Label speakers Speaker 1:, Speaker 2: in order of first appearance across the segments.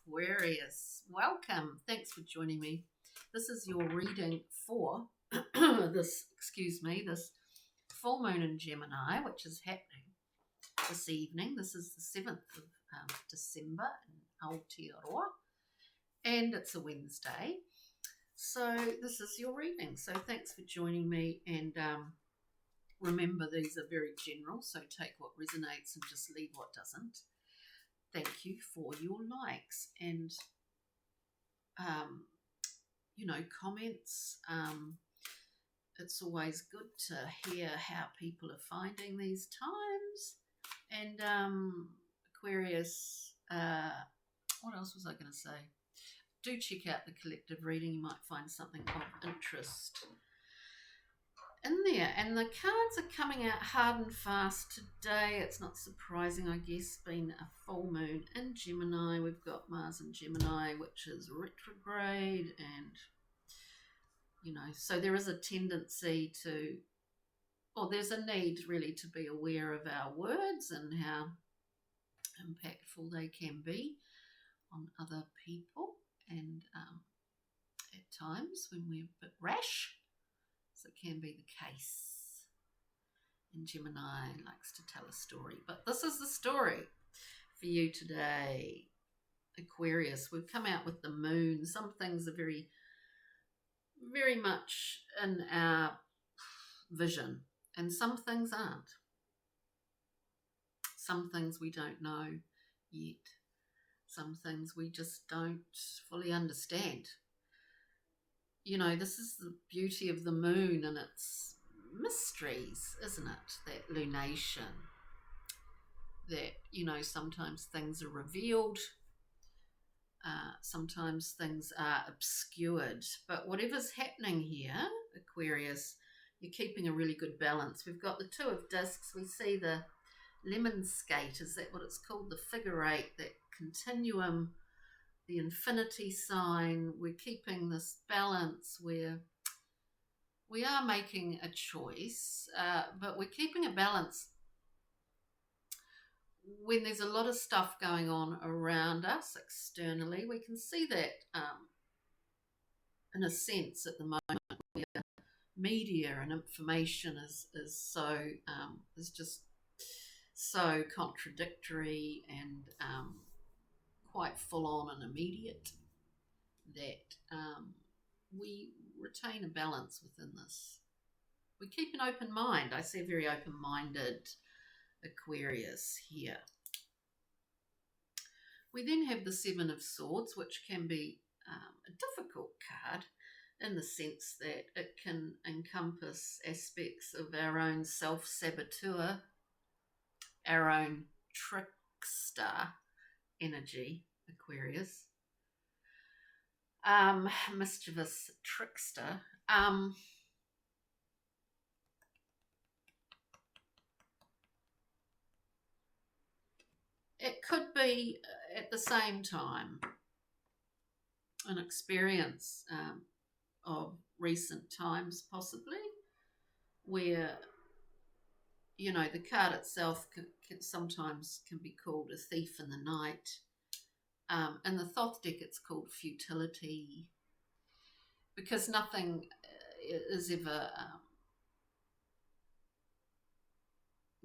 Speaker 1: Aquarius. Welcome. Thanks for joining me. This is your reading for this full moon in Gemini, which is happening this evening. This is the 7th of December in Aotearoa, and it's a Wednesday. So this is your reading. So thanks for joining me, and remember, these are very general, so take what resonates and just leave what doesn't. Thank you for your likes and, comments. It's always good to hear how people are finding these times. And Aquarius, what else was I going to say? Do check out the collective reading. You might find something of interest in there. And the cards are coming out hard and fast today. It's not surprising, I guess, being a full moon in Gemini. We've got Mars in Gemini, which is retrograde, and so there is a tendency there's a need really to be aware of our words and how impactful they can be on other people, and at times when we're a bit rash. So it can be the case. And Gemini likes to tell a story. But this is the story for you today, Aquarius. We've come out with the moon. Some things are very, very much in our vision, and some things aren't. Some things we don't know yet. Some things we just don't fully understand. This is the beauty of the moon and its mysteries, isn't it? That lunation, that, sometimes things are revealed, sometimes things are obscured. But whatever's happening here, Aquarius, you're keeping a really good balance. We've got the Two of Discs. We see the lemon skate. Is that what it's called? The figure eight, that continuum, the infinity sign. We're keeping this balance where we are making a choice, but we're keeping a balance when there's a lot of stuff going on around us externally. We can see that in a sense at the moment, where media and information is just so contradictory and quite full on and immediate, that we retain a balance within this. We keep an open mind. I see a very open-minded Aquarius here. We then have the Seven of Swords, which can be a difficult card in the sense that it can encompass aspects of our own self-saboteur, our own trickster energy, Aquarius, mischievous trickster. It could be at the same time an experience of recent times, possibly, where the card itself can sometimes be called a thief in the night. In the Thoth deck, it's called futility, because nothing is ever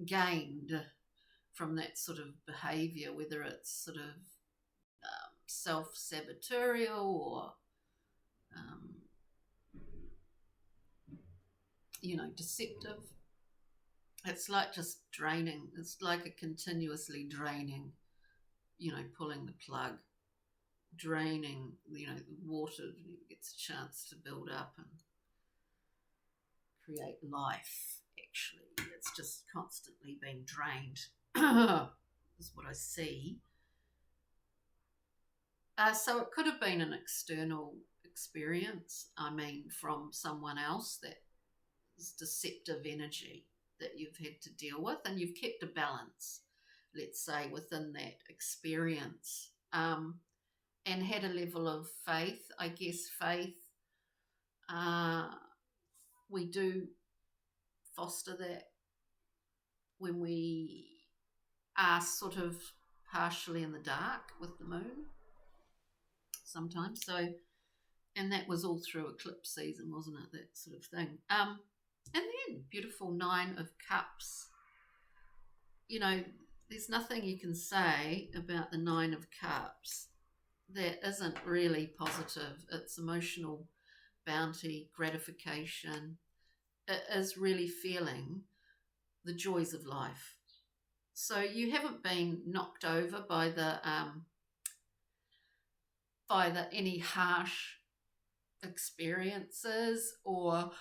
Speaker 1: gained from that sort of behaviour, whether it's sort of self-sabotorial or deceptive. It's like just draining. It's like a continuously draining, pulling the plug, draining, the water gets a chance to build up and create life. Actually, it's just constantly being drained, is what I see. So it could have been an external experience, from someone else, that is deceptive energy that you've had to deal with, and you've kept a balance, let's say, within that experience, and had a level of faith. I guess faith, we do foster that when we are sort of partially in the dark with the moon. sometimes. So, and that was all through eclipse season, wasn't it? That sort of thing. And then beautiful Nine of Cups. You know, there's nothing you can say about the Nine of Cups that isn't really positive. It's emotional bounty, gratification. It is really feeling the joys of life. So you haven't been knocked over by the any harsh experiences or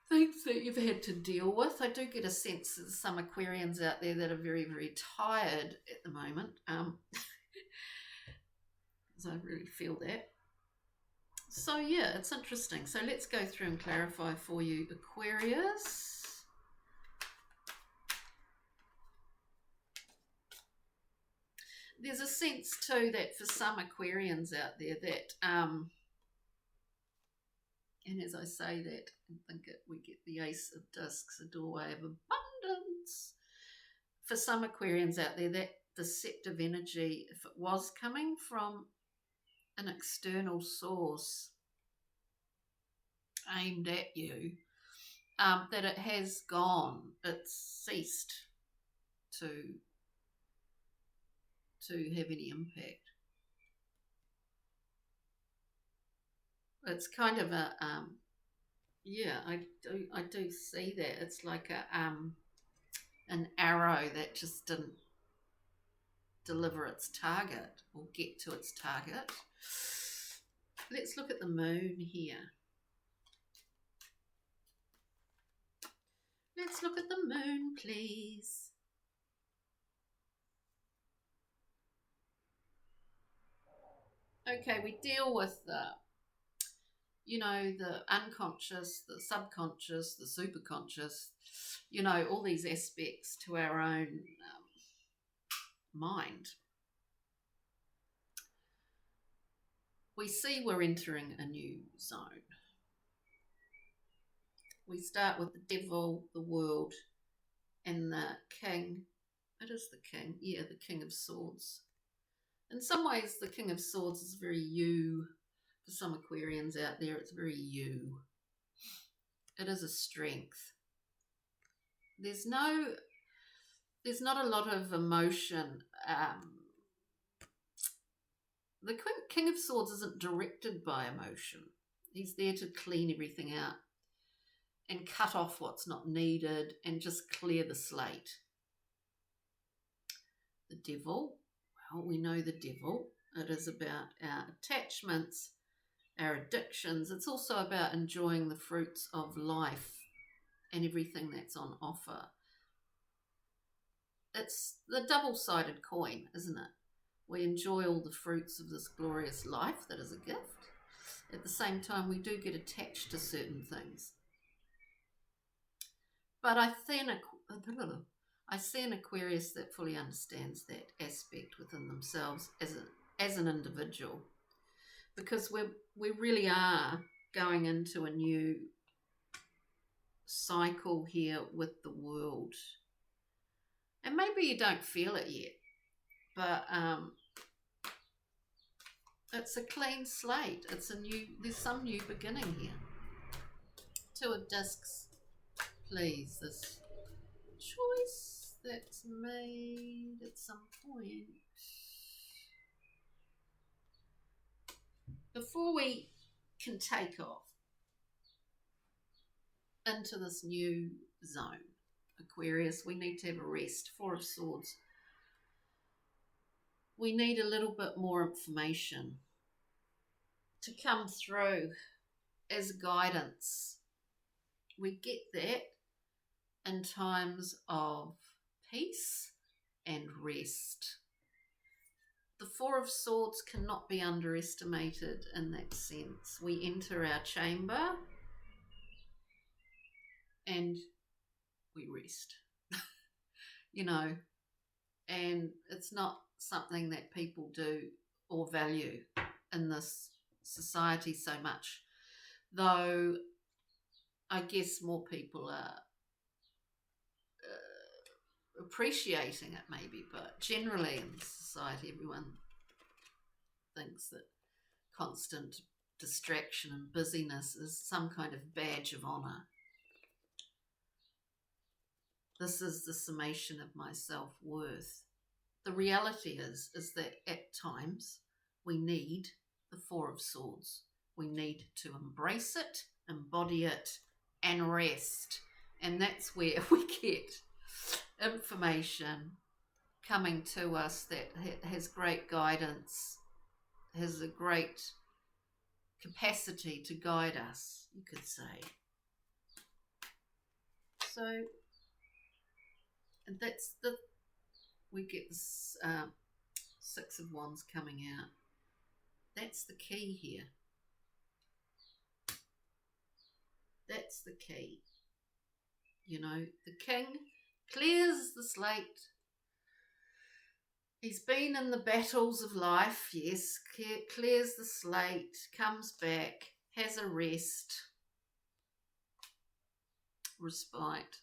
Speaker 1: things that you've had to deal with. I do get a sense that some Aquarians out there that are very, very tired at the moment. So I really feel that. So yeah, it's interesting. So let's go through and clarify for you, Aquarius. There's a sense too that for some Aquarians out there that and as I say that, I think we get the Ace of Discs, a doorway of abundance. For some Aquarians out there, that deceptive energy, if it was coming from an external source aimed at you, that it has gone, it's ceased to have any impact. It's kind of a yeah, I do see that. It's like a an arrow that just didn't deliver its target or get to its target. Let's look at the moon here. Let's look at the moon, please. Okay, we deal with the, you know, the unconscious, the subconscious, the superconscious, you know, all these aspects to our own mind. We see we're entering a new zone. We start with the devil, the world, and the king. It is the king, yeah, the King of Swords. In some ways, the King of Swords is very you. For some Aquarians out there, it's very you. It is a strength. There's not a lot of emotion. The King of Swords isn't directed by emotion. He's there to clean everything out and cut off what's not needed and just clear the slate. The devil, well, we know the devil. It is about our attachments, our addictions. It's also about enjoying the fruits of life and everything that's on offer. It's the double-sided coin, isn't it? We enjoy all the fruits of this glorious life that is a gift. At the same time, we do get attached to certain things. But I see an Aquarius that fully understands that aspect within themselves as an individual, because we really are going into a new cycle here with the world. And maybe you don't feel it yet, but it's a clean slate. There's some new beginning here. Two of Discs, please. This choice that's made at some point. Before we can take off into this new zone, Aquarius, we need to have a rest. Four of Swords. We need a little bit more information to come through as guidance. We get that in times of peace and rest. The Four of Swords cannot be underestimated in that sense. We enter our chamber and we rest, you know, and it's not something that people do or value in this society so much, though I guess more people are appreciating it maybe, but generally in society everyone thinks that constant distraction and busyness is some kind of badge of honour. This is the summation of my self-worth. The reality is that at times we need the Four of Swords. We need to embrace it, embody it, and rest. And that's where we get information coming to us that has great guidance, has a great capacity to guide us, you could say. So that's we get this Six of Wands coming out. That's the key here. That's the key. You know, the king clears the slate. He's been in the battles of life, yes, clears the slate, comes back, has a rest, respite,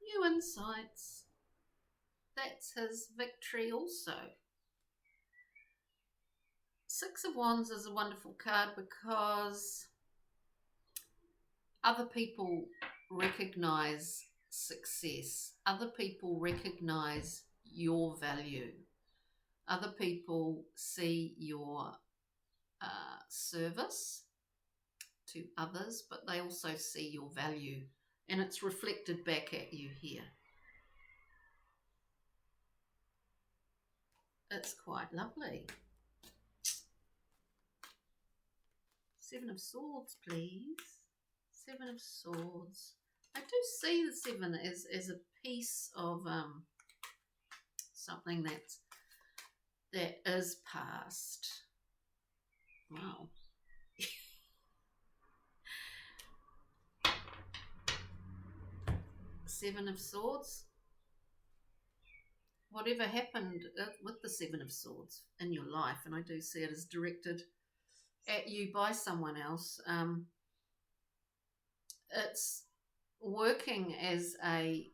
Speaker 1: new insights. That's his victory also. Six of Wands is a wonderful card because other people recognize success. Other people recognize your value. Other people see your service to others, but they also see your value, and it's reflected back at you here. It's quite lovely. Seven of Swords, please. Seven of Swords. I do see the seven as a piece of something that is past. Wow. Seven of Swords. Whatever happened with the Seven of Swords in your life, and I do see it as directed at you by someone else, it's working as an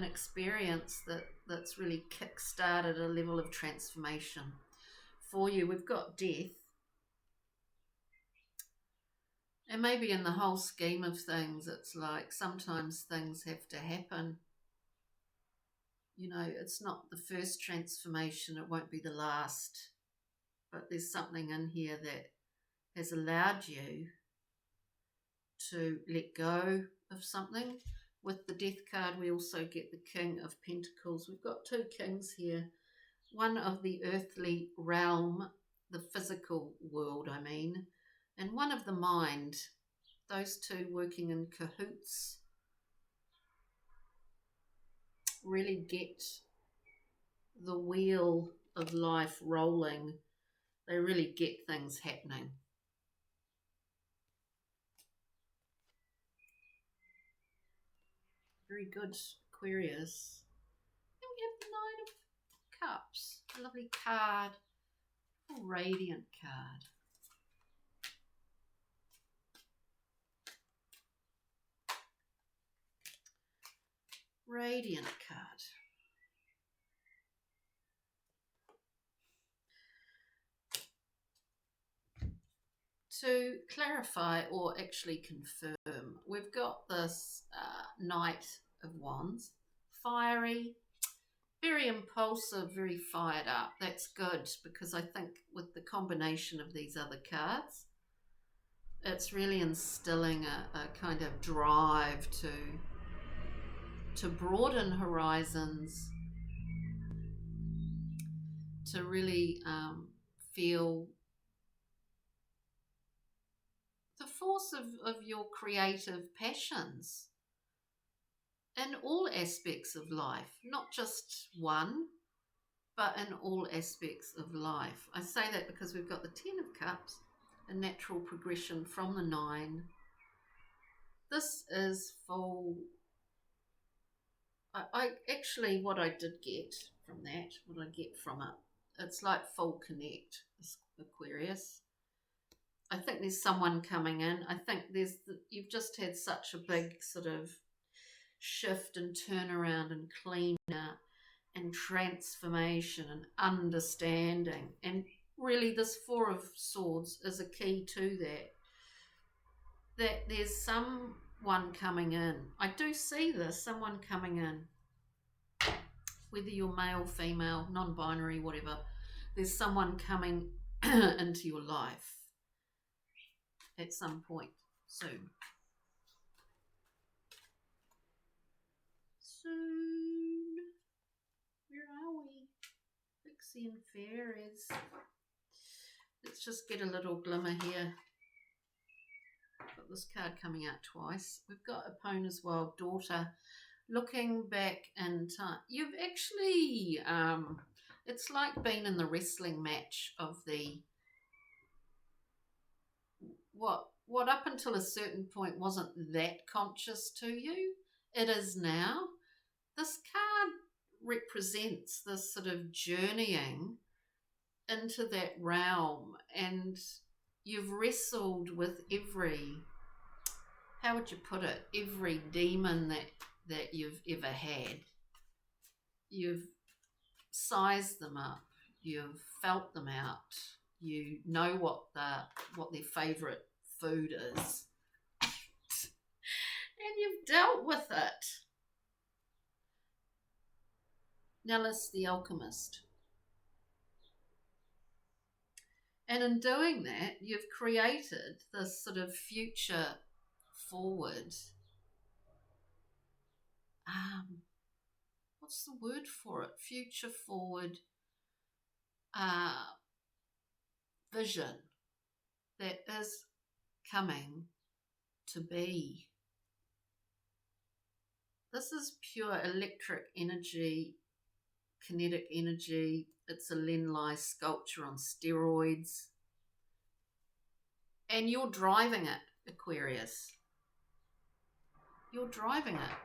Speaker 1: experience that's really kick-started a level of transformation for you. We've got death. And maybe in the whole scheme of things, it's like sometimes things have to happen. You know, it's not the first transformation, it won't be the last. But there's something in here that has allowed you to let go of something. With the Death card, we also get the King of Pentacles. We've got two kings here. One of the earthly realm, the physical world, I mean, and one of the mind. Those two working in cahoots really get the wheel of life rolling. They really get things happening. Very good, Aquarius. And we have the Nine of Cups. A lovely card. A radiant card. Radiant card. To clarify or actually confirm, we've got this Knight of Wands. Fiery, very impulsive, very fired up. That's good because I think with the combination of these other cards, it's really instilling a kind of drive to broaden horizons, to really feel the force of your creative passions in all aspects of life, not just one, but in all aspects of life. I say that because we've got the Ten of Cups, a natural progression from the Nine. This is full. I actually, what I did get from that, what I get from it, it's like full connect, Aquarius. I think there's someone coming in. I think you've just had such a big sort of shift and turnaround and clean out. and transformation and understanding. And really this Four of Swords is a key to that there's someone coming in. I do see this, someone coming in, whether you're male, female, non-binary, whatever. There's someone coming into your life at some point soon. Soon. Where are we? Pixie and Fairies. Let's just get a little glimmer here. Got this card coming out twice. We've got Epona's Wild Daughter. Looking back in time. You've actually, it's like being in the wrestling match of the, what up until a certain point wasn't that conscious to you. It is now. This card represents this sort of journeying into that realm, and you've wrestled with every, how would you put it, every demon that you've ever had. You've sized them up, you've felt them out, you know what their favourite food is, and you've dealt with it. Nellis the Alchemist. And in doing that, you've created this sort of future forward, what's the word for it? Future forward vision that is coming to be. This is pure electric energy, kinetic energy. It's a Lenlai sculpture on steroids. And you're driving it, Aquarius. You're driving it.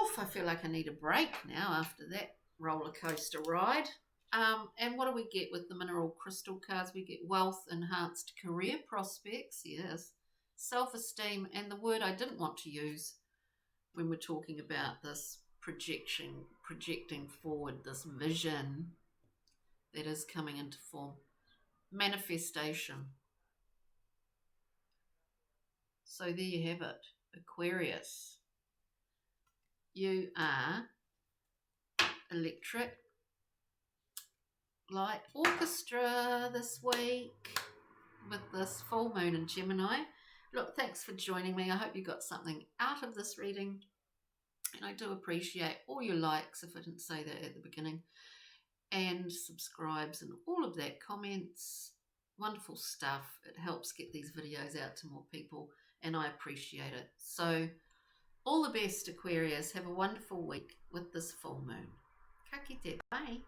Speaker 1: Oof, I feel like I need a break now after that roller coaster ride. And what do we get with the mineral crystal cards? We get wealth, enhanced career prospects, yes, self-esteem, and the word I didn't want to use when we're talking about this projecting forward, this vision that is coming into form, manifestation. So there you have it, Aquarius. You are electric light orchestra this week with this full moon in Gemini. Look, thanks for joining me. I hope you got something out of this reading, and I do appreciate all your likes, if I didn't say that at the beginning, and subscribes and all of that, comments, wonderful stuff. It helps get these videos out to more people, and I appreciate it. So all the best, Aquarius. Have a wonderful week with this full moon. Ka kite, bye.